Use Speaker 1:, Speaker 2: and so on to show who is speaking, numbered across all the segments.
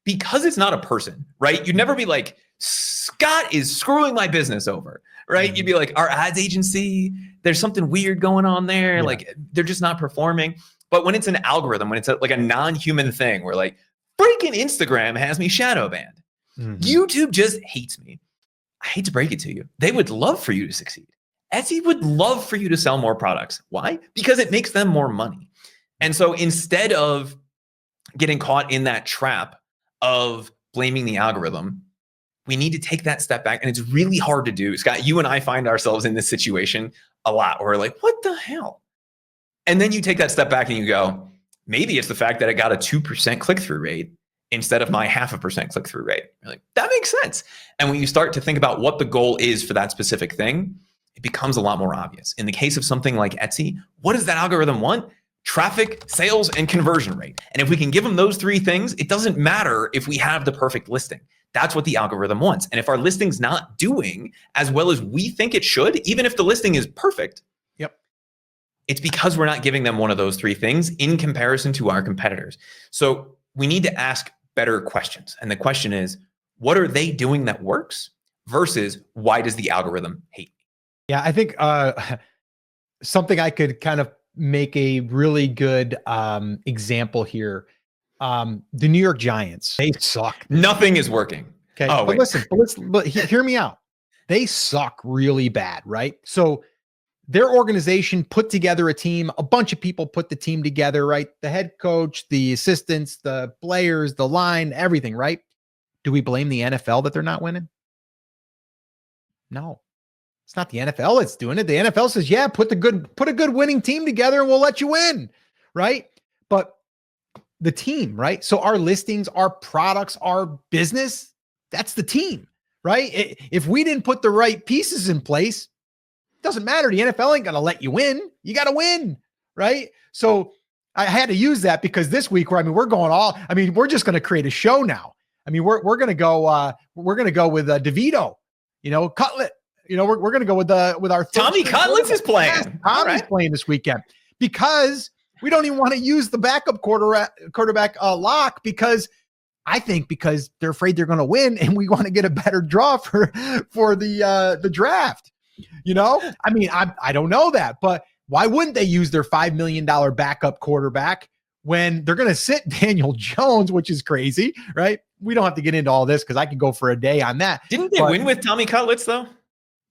Speaker 1: because it's not a person, right? You'd never be like, Scott is screwing my business over, right? You'd be like, our ads agency, there's something weird going on there. Yeah. Like they're just not performing. But when it's an algorithm, when it's like a non-human thing, where like freaking Instagram has me shadow banned. YouTube just hates me. I hate to break it to you. They would love for you to succeed. Etsy would love for you to sell more products. Why? Because it makes them more money. And so instead of getting caught in that trap of blaming the algorithm, we need to take that step back. And it's really hard to do. Scott, you and I find ourselves in this situation a lot where we're like, what the hell? And then you take that step back and you go, maybe it's the fact that it got a 2% click-through rate instead of my 0.5% click-through rate. You're like, that makes sense. And when you start to think about what the goal is for that specific thing, it becomes a lot more obvious. In the case of something like Etsy, what does that algorithm want? Traffic, sales, and conversion rate. And if we can give them those three things, it doesn't matter if we have the perfect listing. That's what the algorithm wants. And if our listing's not doing as well as we think it should, even if the listing is perfect, it's because we're not giving them one of those three things in comparison to our competitors. So we need to ask better questions. And the question is, what are they doing that works versus why does the algorithm hate me?
Speaker 2: Yeah, I think something I could kind of make a really good example here. The New York Giants, they suck.
Speaker 1: Nothing is working.
Speaker 2: Okay, but hear me out. They suck really bad, right? So their organization put together a team, a bunch of people put the team together, right? The head coach, the assistants, the players, the line, everything, right? Do we blame the NFL that they're not winning? No. It's not the NFL that's doing it. The NFL says, yeah, put a good winning team together and we'll let you win, right? But the team, right? So our listings, our products, our business, that's the team, right? If we didn't put the right pieces in place, it doesn't matter. The NFL ain't going to let you win. You got to win, right? So I had to use that because this week we're going we're just going to create a show now. We're going to go with DeVito, Cutlet. We're going to go with our
Speaker 1: Tommy Cutlets is playing. Yes,
Speaker 2: Tommy's playing this weekend because we don't even want to use the backup quarterback lock because they're afraid they're going to win and we want to get a better draw for the draft. I don't know that, but why wouldn't they use their $5 million backup quarterback when they're going to sit Daniel Jones, which is crazy, right? We don't have to get into all this because I could go for a day on that.
Speaker 1: Didn't they win with Tommy Cutlets though?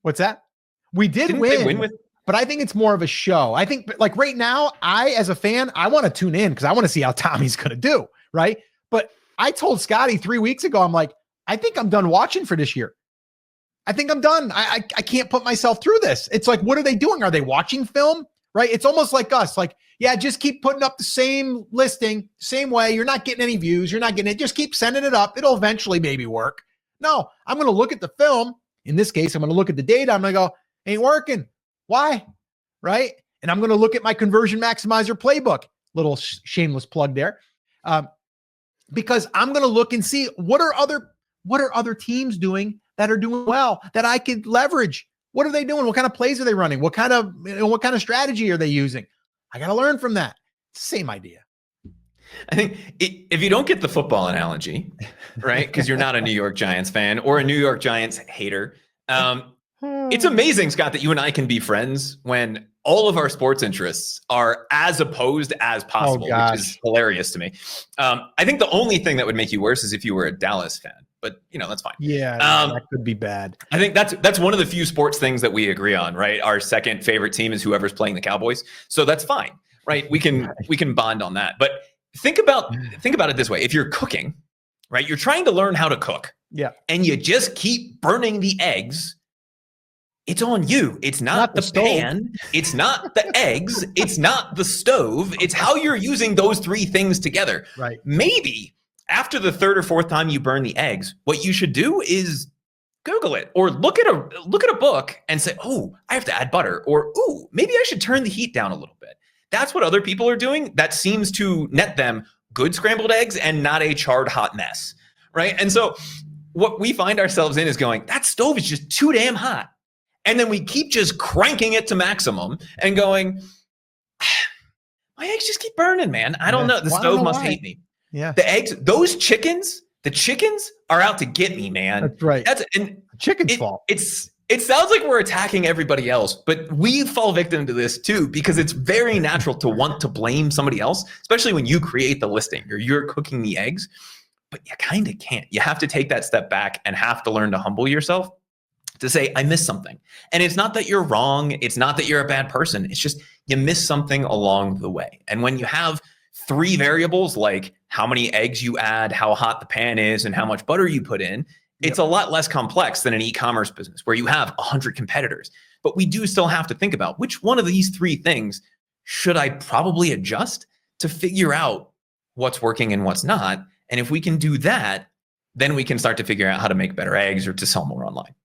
Speaker 2: What's that? We didn't win with, but I think it's more of a show. I think like right now, as a fan, I want to tune in because I want to see how Tommy's going to do, right? But I told Scotty 3 weeks ago, I'm like, I think I'm done watching for this year. I think I'm done. I can't put myself through this. It's like, what are they doing? Are they watching film? Right? It's almost like us. Like, yeah, just keep putting up the same listing, same way. You're not getting any views. You're not getting it. Just keep sending it up. It'll eventually maybe work. No, I'm going to look at the film. In this case, I'm going to look at the data. I'm going to go, ain't working. Why? Right? And I'm going to look at my conversion maximizer playbook. Little shameless plug there. Because I'm going to look and see what are other teams doing that are doing well that I could leverage. What are they doing? What kind of plays are they running? What kind of strategy are they using? I got to learn from that. Same idea.
Speaker 1: I think if you don't get the football analogy, right, because you're not a New York Giants fan or a New York Giants hater, it's amazing, Scott, that you and I can be friends when all of our sports interests are as opposed as possible, which is hilarious to me. I think the only thing that would make you worse is if you were a Dallas fan, but that's fine.
Speaker 2: Yeah, that could be bad.
Speaker 1: I think that's one of the few sports things that we agree on, right? Our second favorite team is whoever's playing the Cowboys, so that's fine, right? We can bond on that, but think about it this way: if you're cooking, right, you're trying to learn how to cook, and you just keep burning the eggs. It's on you. It's not the pan. It's not the eggs. It's not the stove. It's how you're using those three things together.
Speaker 2: Right.
Speaker 1: Maybe after the third or fourth time you burn the eggs, what you should do is Google it or look at a book and say, oh, I have to add butter, or, oh, maybe I should turn the heat down a little bit. That's what other people are doing. That seems to net them good scrambled eggs and not a charred hot mess, right? And so what we find ourselves in is going, that stove is just too damn hot. And then we keep just cranking it to maximum and going, my eggs just keep burning, man. I don't know. The stove must hate me.
Speaker 2: Yeah.
Speaker 1: The eggs, those chickens The chickens are out to get me, man.
Speaker 2: That's right.
Speaker 1: That's and
Speaker 2: chicken's fault.
Speaker 1: It sounds like we're attacking everybody else, but we fall victim to this too, because it's very natural to want to blame somebody else, especially when you create the listing or you're cooking the eggs, but you kind of can't. You have to take that step back and have to learn to humble yourself to say, I missed something. And it's not that you're wrong. It's not that you're a bad person. It's just you missed something along the way. And when you have 3 variables, like how many eggs you add, how hot the pan is, and how much butter you put in, it's a lot less complex than an e-commerce business where you have 100 competitors. But we do still have to think about which one of these 3 things should I probably adjust to figure out what's working and what's not. And if we can do that, then we can start to figure out how to make better eggs or to sell more online.